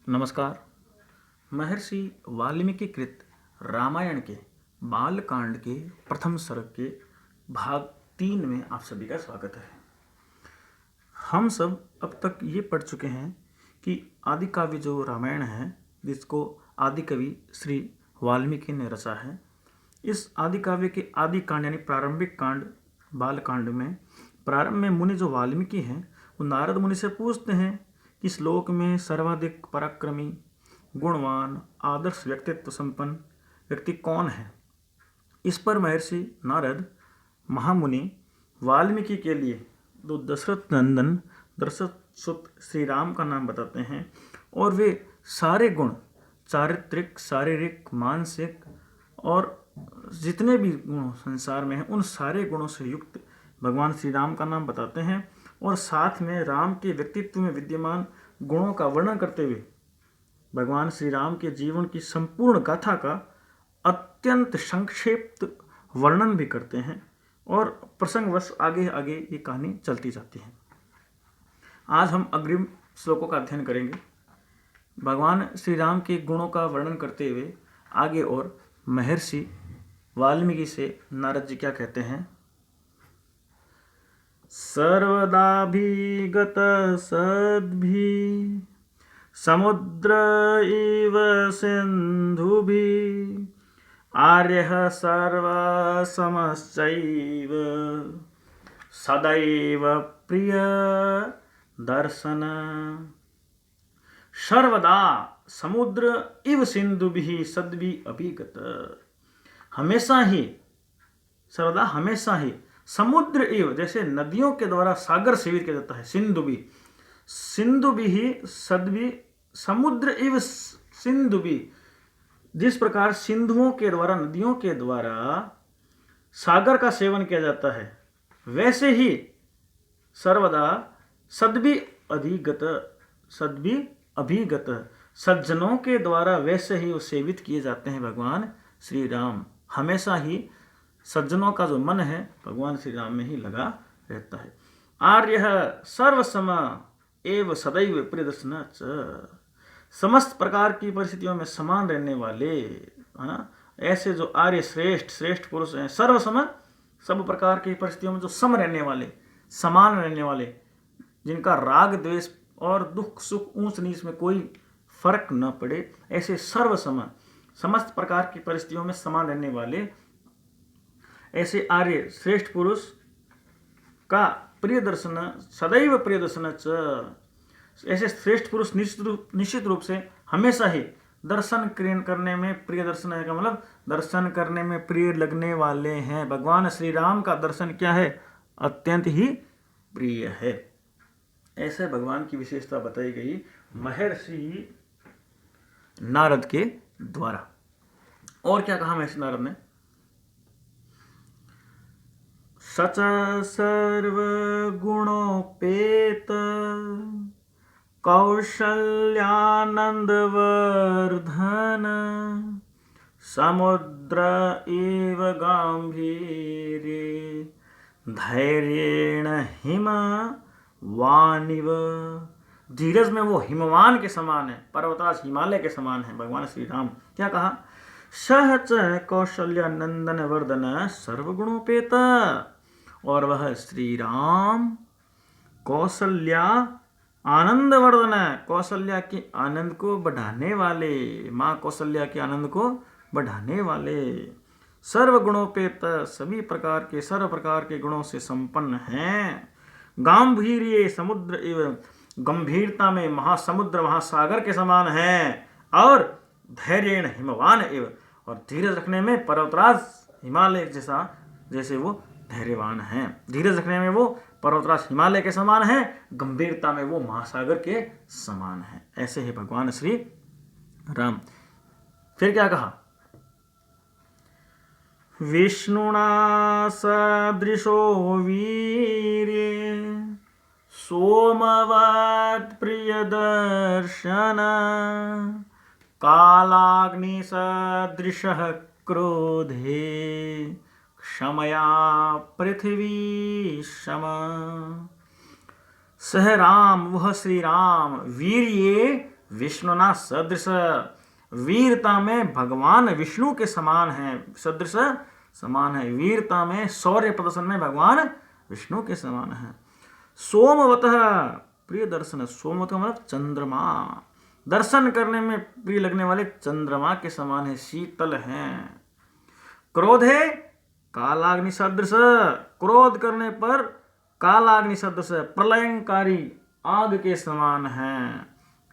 नमस्कार। महर्षि वाल्मीकि कृत रामायण के बालकांड के प्रथम सर्ग के भाग 3 में आप सभी का स्वागत है। हम सब अब तक ये पढ़ चुके हैं कि आदि काव्य जो रामायण है, जिसको आदि कवि श्री वाल्मीकि ने रचा है, इस आदि काव्य के आदि कांड यानी प्रारंभिक कांड बालकांड में प्रारंभ में मुनि जो वाल्मीकि हैं वो नारद मुनि से पूछते हैं कि इस लोक में सर्वाधिक पराक्रमी, गुणवान, आदर्श व्यक्तित्व संपन्न व्यक्ति कौन है। इस पर महर्षि नारद महामुनि वाल्मीकि के लिए दो दशरथ नंदन दशरथ सुत श्री राम का नाम बताते हैं और वे सारे गुण, चारित्रिक, शारीरिक, मानसिक और जितने भी गुण संसार में हैं उन सारे गुणों से युक्त भगवान श्री राम का नाम बताते हैं और साथ में राम के व्यक्तित्व में विद्यमान गुणों का वर्णन करते हुए भगवान श्री राम के जीवन की संपूर्ण गाथा का अत्यंत संक्षिप्त वर्णन भी करते हैं और प्रसंगवश आगे आगे ये कहानी चलती जाती है। आज हम अग्रिम श्लोकों का अध्ययन करेंगे। भगवान श्री राम के गुणों का वर्णन करते हुए आगे और महर्षि वाल्मीकि से नारद जी क्या कहते हैं। सर्वदाभिगत सद्भि समुद्र इव सिन्धुभिः आर्यः सर्वसमश्चैव सदैव प्रिय दर्शन। सर्वदा समुद्र इव सिंधुभिः सद्भिः अभिगत, हमेशा ही, सर्वदा हमेशा ही, समुद्र इव जैसे नदियों के द्वारा सागर सेवित किया जाता है, सिंधुभिः सिंधुभिः सद्भिः, समुद्र इव सिंधुभिः, जिस प्रकार सिंधुओं के द्वारा, नदियों के द्वारा सागर का सेवन किया जाता है, वैसे ही सर्वदा सद्भिः अधिगत, सद्भिः अभिगत, सज्जनों के द्वारा वैसे ही वो सेवित किए जाते हैं भगवान श्री राम। हमेशा ही सज्जनों का जो मन है भगवान श्री राम में ही लगा रहता है। आर्यः सर्वसम एव सदैव प्रियदर्शन च, समस्त प्रकार की परिस्थितियों में समान रहने वाले, है ना, ऐसे जो आर्य श्रेष्ठ श्रेष्ठ पुरुष हैं, सर्वसम, सब प्रकार की परिस्थितियों में जो सम रहने वाले, समान रहने वाले, जिनका राग द्वेष और दुख सुख ऊंच नीच में कोई फर्क न पड़े, ऐसे सर्वसम, समस्त प्रकार की परिस्थितियों में समान रहने वाले ऐसे आर्य श्रेष्ठ पुरुष का प्रिय दर्शन, सदैव प्रिय दर्शन च, ऐसे श्रेष्ठ पुरुष निश्चित रूप से हमेशा ही दर्शन करने में, प्रिय दर्शन है का मतलब दर्शन करने में प्रिय लगने वाले हैं। भगवान श्री राम का दर्शन क्या है, अत्यंत ही प्रिय है। ऐसे भगवान की विशेषता बताई गई महर्षि नारद के द्वारा। और क्या कहा महर्षि नारद ने, सच सर्वगुणोपेत कौशल्यानंदवर्धन समुद्र एव गांभीर्ये धैर्येण हिमवानिव, धीरज में वो हिमवान के समान है, पर्वतराज हिमालय के समान है भगवान श्री राम। क्या कहा, सह च कौशल्यानंदन वर्धन सर्वगुणोपेत, और वह श्री राम कौशल्या आनंद वर्धन, कौशल्या के आनंद को बढ़ाने वाले, माँ कौशल्या के आनंद को बढ़ाने वाले, सर्वगुणोपेत, सभी प्रकार के सर्व प्रकार के गुणों से संपन्न हैं, गांभीर्ये समुद्र एवं, गंभीरता में महासमुद्र महासागर के समान है, और धैर्येण हिमवान एवं, और धीरज रखने में पर्वतराज हिमालय जैसा, जैसे वो धैर्यवान हैं। धीरज रखने में वो पर्वतराज हिमालय के समान है, गंभीरता में वो महासागर के समान है। ऐसे ही भगवान श्री राम। फिर क्या कहा, विष्णुना सदृशो वीर्ये सोमवत् प्रियदर्शन कालाग्नि सदृशः क्रोधे क्षमया पृथ्वी सम। सह राम, वह श्री राम, वीर्ये विष्णुना सदृश, वीरता में भगवान विष्णु के समान है, सदृश समान है, वीरता में शौर्य प्रदर्शन में भगवान विष्णु के समान है। सोमवतः प्रिय दर्शन, सोमवत मतलब चंद्रमा, दर्शन करने में प्रिय लगने वाले चंद्रमा के समान है, शीतल हैं। क्रोधे कालाग्नि सदृश, क्रोध करने पर कालाग्नि सदृश प्रलयंकारी आग के समान है।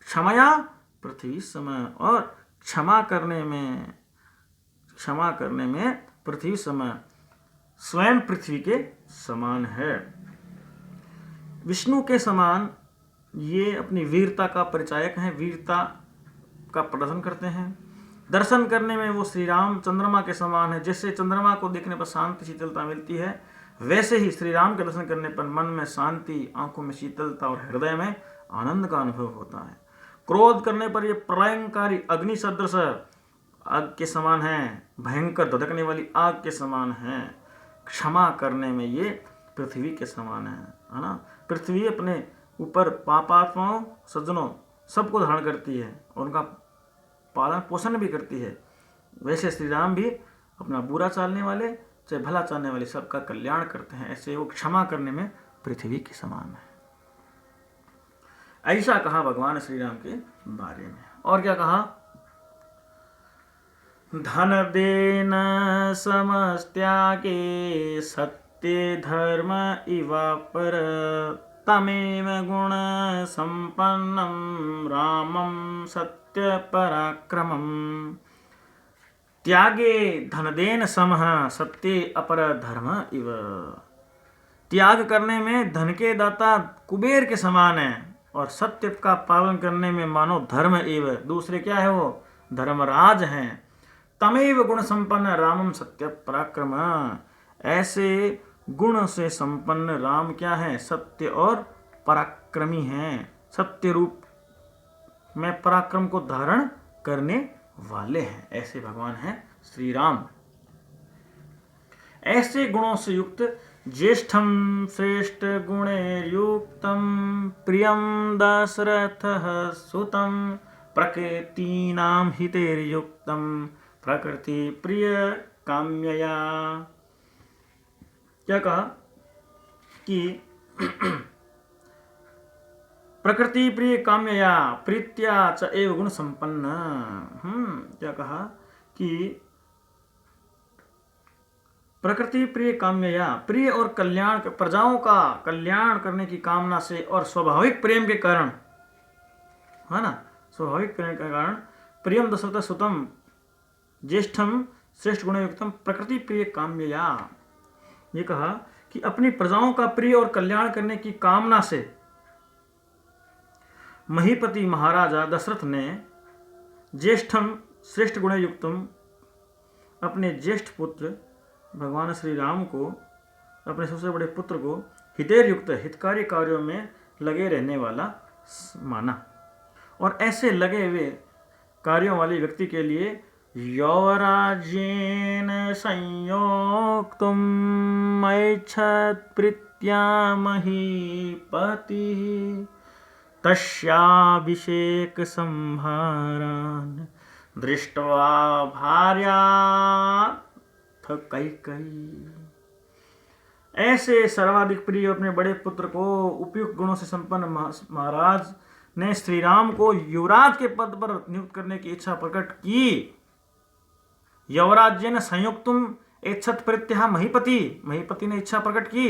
क्षमया पृथ्वी समय, और क्षमा करने में पृथ्वी समय, स्वयं पृथ्वी के समान है। विष्णु के समान ये अपनी वीरता का परिचायक हैं, वीरता का प्रदर्शन करते हैं। दर्शन करने में वो श्री राम चंद्रमा के समान है। जैसे चंद्रमा को देखने पर शांति शीतलता मिलती है, वैसे ही श्री राम के दर्शन करने पर मन में शांति, आंखों में शीतलता और हृदय में आनंद का अनुभव होता है। क्रोध करने पर ये प्रलयंकारी अग्नि सदृश आग के समान है, भयंकर धधकने वाली आग के समान है। क्षमा करने में ये पृथ्वी के समान है ना। पृथ्वी अपने ऊपर पापात्माओं सज्जनों सबको धारण करती है और उनका पालन पोषण भी करती है, वैसे श्री राम भी अपना बुरा चालने वाले चाहे भला चाहने वाले सबका कल्याण करते हैं। ऐसे वो क्षमा करने में पृथ्वी के समान है। ऐसा कहा भगवान श्री राम के बारे में। और क्या कहा? धन देन समस्त्यागे सत्य धर्म इवापर, तमेव गुण संपन्नम रामम सत्य पराक्रमम। त्यागे धनदेन समः सत्य अपर धर्म इव, त्याग करने में धन के दाता कुबेर के समान है और सत्य का पालन करने में मानो धर्म एव, दूसरे क्या है वो धर्मराज हैं। तमेव गुण संपन्न रामम सत्य पराक्रम, ऐसे गुण से संपन्न राम क्या है? सत्य और पराक्रमी हैं, सत्य रूप में पराक्रम को धारण करने वाले हैं। ऐसे भगवान हैं श्री राम। ऐसे गुणों से युक्त ज्येष्ठम श्रेष्ठ गुणैर्युक्तम प्रियम दशरथः सुतम प्रकृतीनां हितैर्युक्तम प्रकृति प्रिय काम्यया। क्या कहा कि प्रकृति प्रिय काम्यया प्रीत्या च एव गुण संपन्न। क्या कहा कि प्रकृति प्रिय काम्यया, प्रिय और कल्याण, प्रजाओं का कल्याण करने की कामना से और स्वाभाविक प्रेम के कारण, है ना, स्वाभाविक प्रेम के कारण प्रियम दशरथ सुतम ज्येष्ठम श्रेष्ठ गुणयुक्तम प्रकृति प्रिय काम्यया। ये कहा कि अपनी प्रजाओं का प्रिय और कल्याण करने की कामना से महीपति महाराजा दशरथ ने ज्येष्ठम श्रेष्ठ गुणयुक्तम, अपने ज्येष्ठ पुत्र भगवान श्री राम को, अपने सबसे बड़े पुत्र को हितैर्युक्त, हितकारी कार्यों में लगे रहने वाला माना। और ऐसे लगे हुए कार्यों वाले व्यक्ति के लिए यौवराज्येन संयोक्तुम् ऐच्छत् प्रीत्या महीपतिः तस्याभिषेक संभारान् दृष्ट्वा भार्याथ कैकेयी। ऐसे सर्वाधिक प्रिय अपने बड़े पुत्र को उपयुक्त गुणों से संपन्न महाराज ने श्री राम को युवराज के पद पर नियुक्त करने की इच्छा प्रकट की। यवराज्येन संयुक्तुम् ऐच्छत् प्रीत्या महीपति, महीपति ने इच्छा प्रकट की।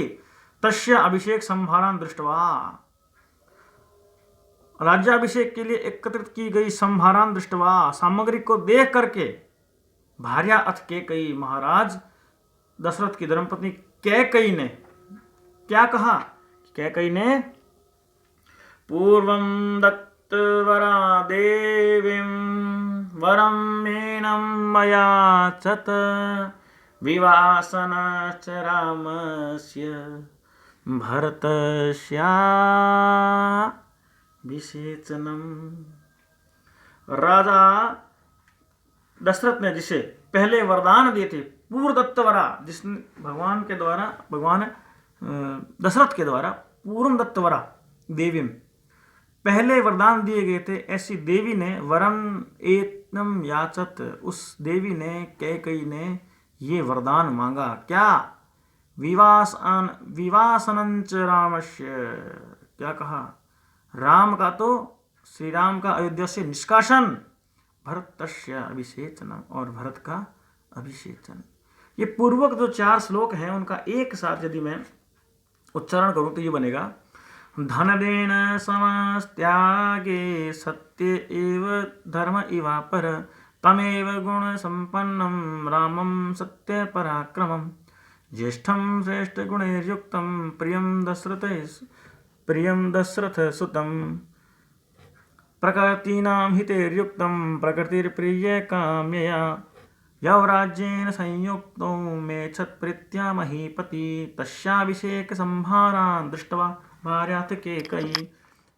तस्य अभिषेक संभारान् दृष्ट्वा, राज्याभिषेक के लिए एकत्रित की गई संभारान् दृष्ट्वा, सामग्री को देख करके भार्या अथ कैकेयी, महाराज दशरथ की धर्मपत्नी कैकेयी ने क्या कहा? कैकेयी ने पूर्वं दत्तवरा देवीं वरं मेनं मया चत विवासनाश्च रामस्य भरतस्याभिषेचनम्। राजा दशरथ ने जिसे पहले वरदान दिए थे, पूर्व दत्तवरा, जिसने भगवान दशरथ के द्वारा पूर्व दत्तवरा देवीं, पहले वरदान दिए गए थे, ऐसी देवी ने वरम एतम याचत, उस देवी ने कैकेयी ने ये वरदान मांगा। क्या? विवासनंच रामस्य, क्या कहा? राम का तो, श्री राम का अयोध्या से निष्कासन, भरतस्य अभिषेचनम, और भरत का अभिषेचन। ये पूर्वक जो 4 श्लोक हैं उनका एक साथ यदि मैं उच्चारण करूं तो ये बनेगा, धनदेन समस्त्यागे सत्य एव धर्म इवापर, तमेव गुण संपन्नम रामम सत्य पराक्रमम, ज्येष्ठम श्रेष्ठ गुणैर्युक्तम प्रियम दशरथ सुतम, प्रकृतीनां हितैर्युक्तं प्रकृतिर्प्रिय काम्यया, यौराज्येन संयुक्तो मेच्छत्प्रीत्या महीपति, तस्याभिषेक संभारान् दृष्ट्वा भार्याथ कैकेयी,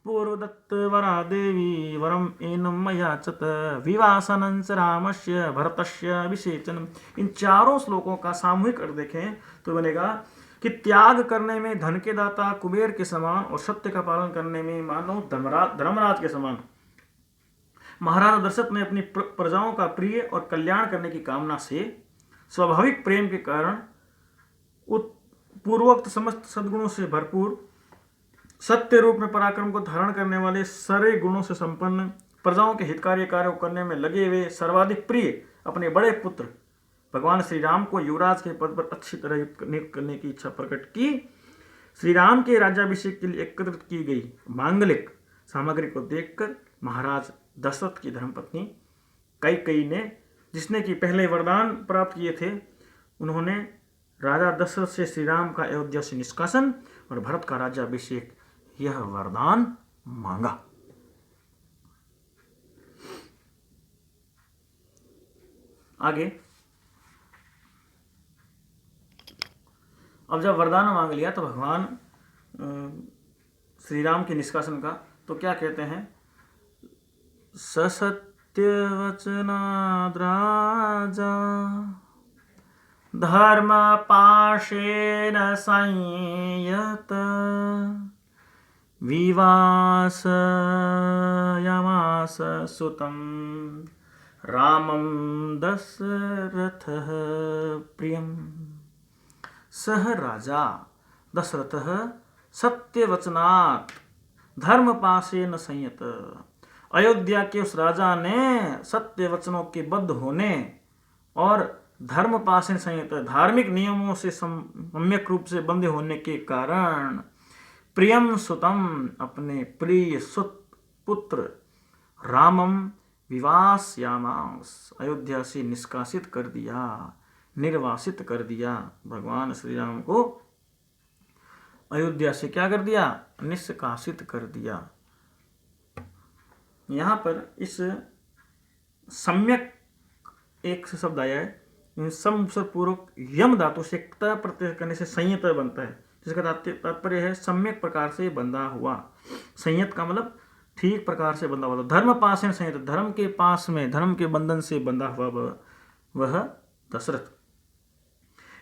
पूर्वदत्तवरा देवी वरम एनं याचत, विवासनंच रामस्य भरतस्य अभिषेचनम। इन 4 श्लोकों का सामूहिक अर्थ देखें तो बनेगा कि त्याग करने में धन के दाता कुबेर के समान और सत्य का पालन करने में मानो धर्मराज के समान महाराणा दशरथ ने अपनी प्रजाओं का प्रिय और कल्याण करने की कामना से स्वाभाविक प्रेम के कारण पूर्वोक्त समस्त सद्गुणों से भरपूर, सत्य रूप में पराक्रम को धारण करने वाले, सारे गुणों से संपन्न, प्रजाओं के हितकारी कार्यों करने में लगे हुए, सर्वाधिक प्रिय अपने बड़े पुत्र भगवान श्री राम को युवराज के पद पर अच्छी तरह नियुक्त करने की इच्छा प्रकट की। श्री राम के राज्याभिषेक के लिए एकत्रित की गई मांगलिक सामग्री को देखकर महाराज दशरथ की धर्मपत्नी कैकेयी ने, जिसने कि पहले वरदान प्राप्त किए थे, उन्होंने राजा दशरथ से श्री राम का अयोध्या से निष्कासन और भरत का राज्याभिषेक, यह वरदान मांगा। आगे अब जब वरदान मांग लिया तो भगवान श्री राम के निष्कासन का, तो क्या कहते हैं, ससत्यवचनाद् राजा धर्म पाशेन संयत, विवासयामास सुतं रामं दशरथः प्रियम्। सह राजा दशरथः सत्यवचनात् धर्मपाशेन संयत, अयोध्या के उस राजा ने सत्य वचनों के बद्ध होने और धर्मपाशेन संयत, धार्मिक नियमों से सम्यक रूप से बंधे होने के कारण, प्रियम सुतम, अपने प्रिय सुत पुत्र, रामम विवासयामास, अयोध्या से निष्कासित कर दिया, निर्वासित कर दिया। भगवान श्री राम को अयोध्या से क्या कर दिया, निष्कासित कर दिया। यहाँ पर इस सम्यक एक से शब्द आया है, सम से पूर्वक यम धातु से त प्रत्यय करने से संयत बनता है, जिसका तात्पर्य है सम्यक प्रकार से बंधा हुआ। संयत का मतलब ठीक प्रकार से बंधा हुआ। धर्म पाशेन संयत, धर्म के पास में, धर्म के बंधन से बंधा हुआ वह दशरथ।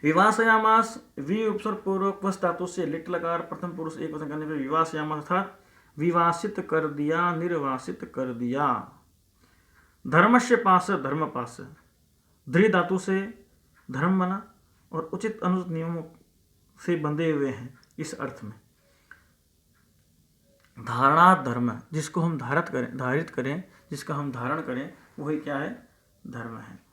विवासयामास, वि उपसर्ग पूर्वक वस धातु से लिट लकार प्रथम पुरुष एक वचन करने पर विवासयामास अर्थात विवासित कर दिया, निर्वासित कर दिया। धर्मस्य पास, धर्म पास, धृ धातु से धर्म बना और उचित अनुचित नियमों से बंधे हुए हैं। इस अर्थ में धारणा धर्म, जिसको हम धारित करें, जिसका हम धारण करें, वही क्या है, धर्म है।